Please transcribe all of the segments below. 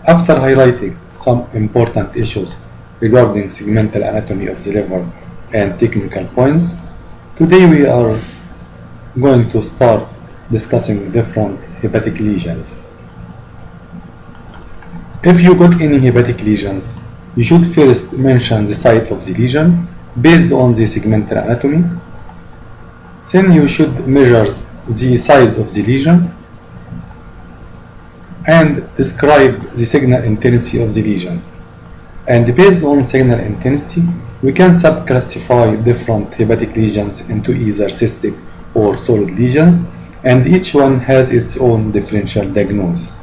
After highlighting some important issues regarding segmental anatomy of the liver and technical points, today we are going to start discussing different hepatic lesions. If you got any hepatic lesions, you should first mention the site of the lesion based on the segmental anatomy. Then you should measure the size of the lesion and describe the signal intensity of the lesion. And based on signal intensity, we can subclassify different hepatic lesions into either cystic or solid lesions, and each one has its own differential diagnosis.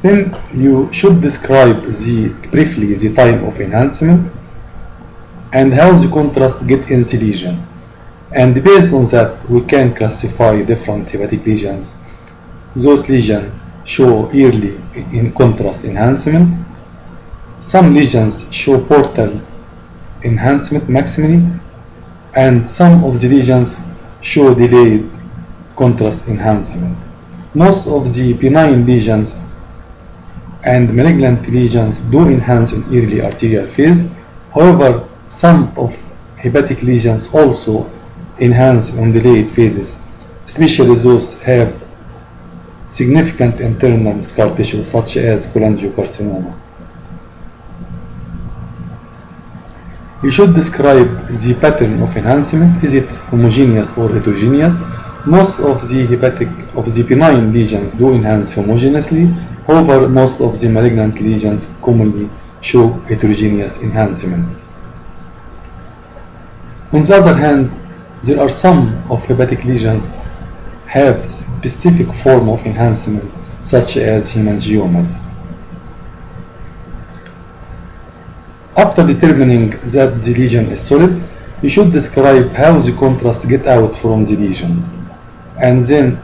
Then you should describe briefly the time of enhancement and how the contrast get in the lesion. And based on that, we can classify different hepatic lesions. Those lesions show early in contrast enhancement. Some lesions show portal enhancement maximally, and some of the lesions show delayed contrast enhancement. Most of the benign lesions and malignant lesions do enhance in early arterial phase. However, some of hepatic lesions also enhance in delayed phases, especially those have significant internal scar tissue such as cholangiocarcinoma. You should describe the pattern of enhancement. Is it homogeneous or heterogeneous? Most of the benign lesions do enhance homogeneously. However, most of the malignant lesions commonly show heterogeneous enhancement. On the other hand, there are some of hepatic lesions have specific form of enhancement, such as hemangiomas. After determining that the lesion is solid, you should describe how the contrast get out from the lesion. And then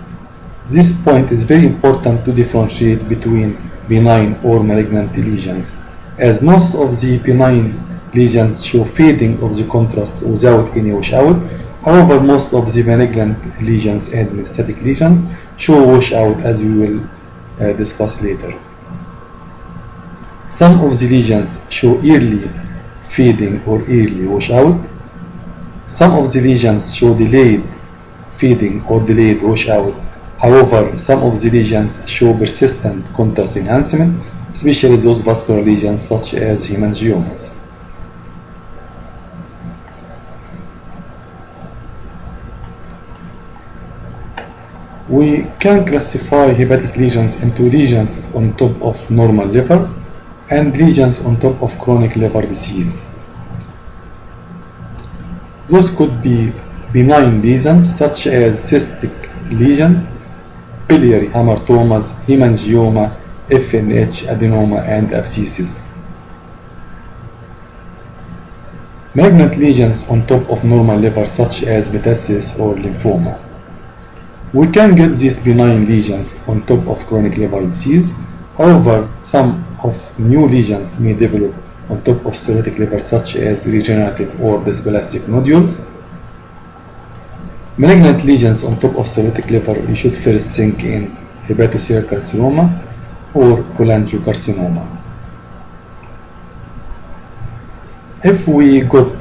this point is very important to differentiate between benign or malignant lesions, as most of the benign lesions show fading of the contrast without any washout. However, most of the malignant lesions and metastatic lesions show washout, as we will discuss later. Some of the lesions show early fading or early washout. Some of the lesions show delayed fading or delayed washout. However, some of the lesions show persistent contrast enhancement, especially those vascular lesions such as hemangiomas. We can classify hepatic lesions into lesions on top of normal liver and lesions on top of chronic liver disease. Those could be benign lesions such as cystic lesions, biliary hamartomas, hemangioma, FNH, adenoma, and abscesses. Malignant lesions on top of normal liver such as metastasis or lymphoma. We can get these benign lesions on top of chronic liver disease. However, some of new lesions may develop on top of cirrhotic liver such as regenerative or dysplastic nodules. Malignant lesions on top of cirrhotic liver, you should first think in hepatocellular carcinoma or cholangiocarcinoma. If we got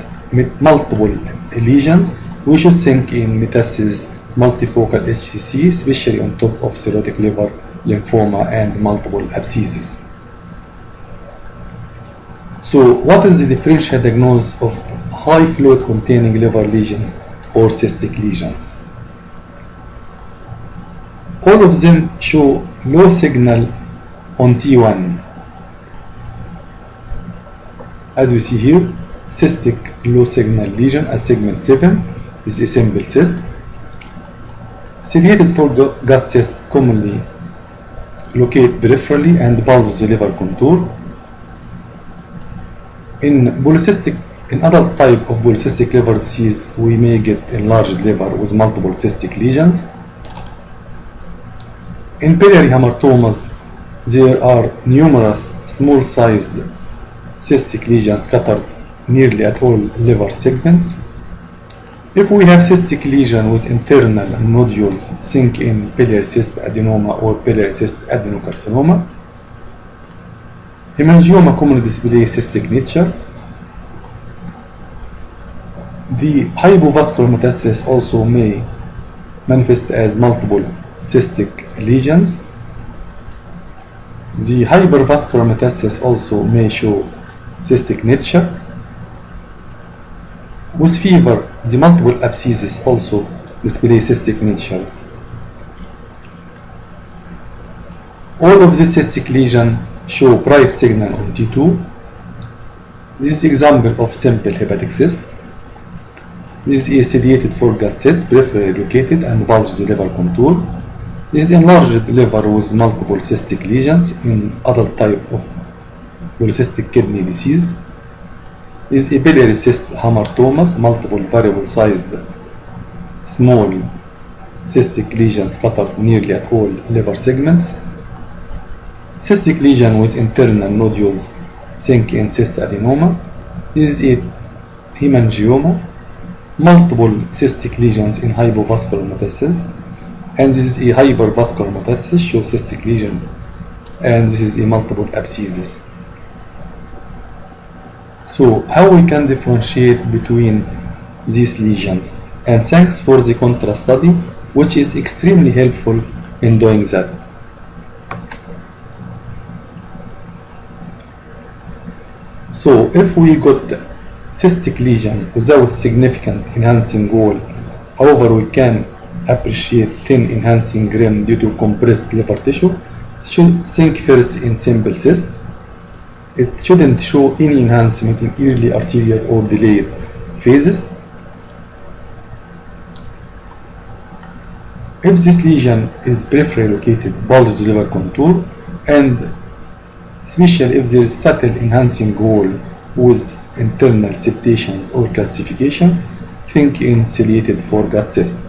multiple lesions, we should think in metastasis, multifocal HCC, especially on top of cirrhotic liver, lymphoma, and multiple abscesses. So, what is the differential diagnosis of high fluid containing liver lesions or cystic lesions? All of them show low signal on T1. As we see here, cystic low signal lesion at segment 7 is a simple cyst. Seriated foregut cyst commonly locate peripherally and bulge the liver contour. In adult type of polycystic liver disease, we may get enlarged liver with multiple cystic lesions. In biliary hamartomas, there are numerous small-sized cystic lesions scattered nearly at all liver segments. If we have cystic lesion with internal nodules, think in biliary cyst adenoma or biliary cyst adenocarcinoma. Hemangioma commonly display cystic nature. The hypovascular metastasis also may manifest as multiple cystic lesions. The hypervascular metastasis also may show cystic nature. With fever, the multiple abscesses also display cystic nature. All of these cystic lesions show bright signal on T2. This is example of simple hepatic cyst. This is a ciliated foregut cyst, peripherally located and bulges the liver contour. This is enlarged liver with multiple cystic lesions in adult type of polycystic kidney disease. This is a biliary cyst hamartomas, multiple variable sized small cystic lesions scattered nearly at all liver segments. Cystic lesion with internal nodules, sink in cyst adenoma. This is a hemangioma. Multiple cystic lesions in hypovascular metastasis, and this is a hypervascular metastasis, show cystic lesion, and this is a multiple abscesses. So how we can differentiate between these lesions? And thanks for the contrast study, which is extremely helpful in doing that. So if we got cystic lesion without significant enhancing wall, however we can appreciate thin enhancing rim due to compressed liver tissue, should think first in simple cyst. It shouldn't show any enhancement in early arterial or delayed phases. If this lesion is peripherally located, bulges the liver contour, and especially if there is subtle enhancing wall with internal septations or calcification, think in ciliated foregut cyst.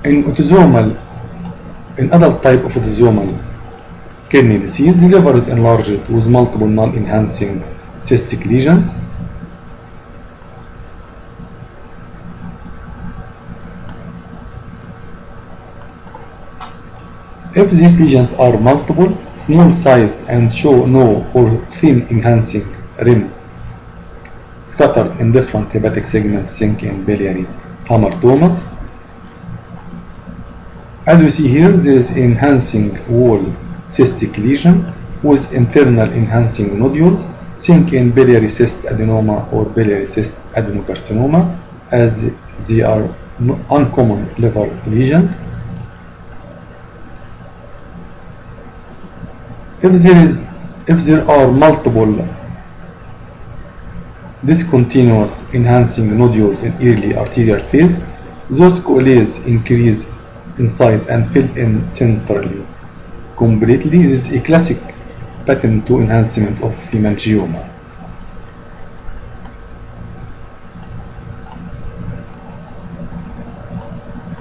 In adult type of autosomal kidney disease, the liver is enlarged with multiple non-enhancing cystic lesions. If these lesions are multiple, small sized, and show no or thin enhancing rim scattered in different hepatic segments, sink in biliary hamartomas. As we see here, there is enhancing wall cystic lesion with internal enhancing nodules, sink in biliary cyst adenoma or biliary cyst adenocarcinoma, as they are uncommon liver lesions. If there are multiple discontinuous enhancing nodules in early arterial phase, those coalesce, increase in size and fill in centrally completely. This is a classic pattern to enhancement of hemangioma.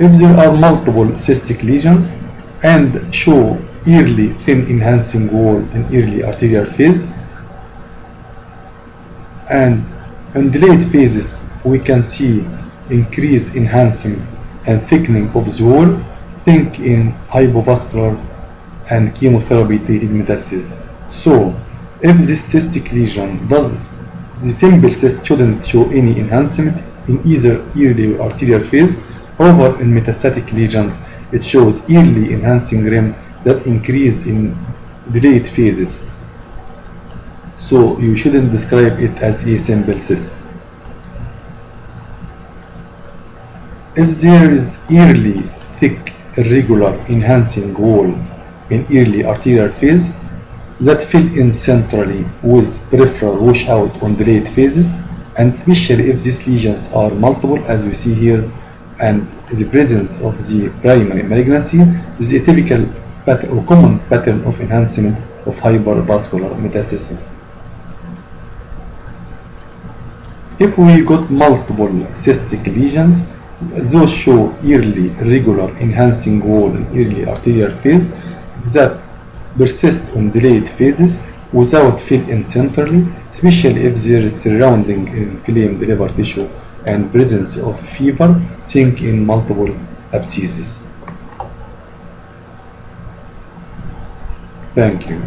If there are multiple cystic lesions and show early thin enhancing wall in early arterial phase, and in delayed phases we can see increase enhancing and thickening of the wall, think in hypovascular and chemotherapy treated metastasis. So if this cystic lesion does, the simple cyst shouldn't show any enhancement in either early arterial phase. However, in metastatic lesions it shows early enhancing rim that increase in delayed phases. So you shouldn't describe it as a simple cyst. If there is early thick irregular enhancing wall in early arterial phase that fill in centrally with peripheral washout on delayed phases, and especially if these lesions are multiple as we see here, and the presence of the primary malignancy, is a typical pattern or common pattern of enhancement of hypervascular metastasis. If we got multiple cystic lesions, those show early regular enhancing wall in early arterial phase that persist on delayed phases without fill in centrally, especially if there is surrounding inflamed liver tissue and presence of fever, think in multiple abscesses. Thank you.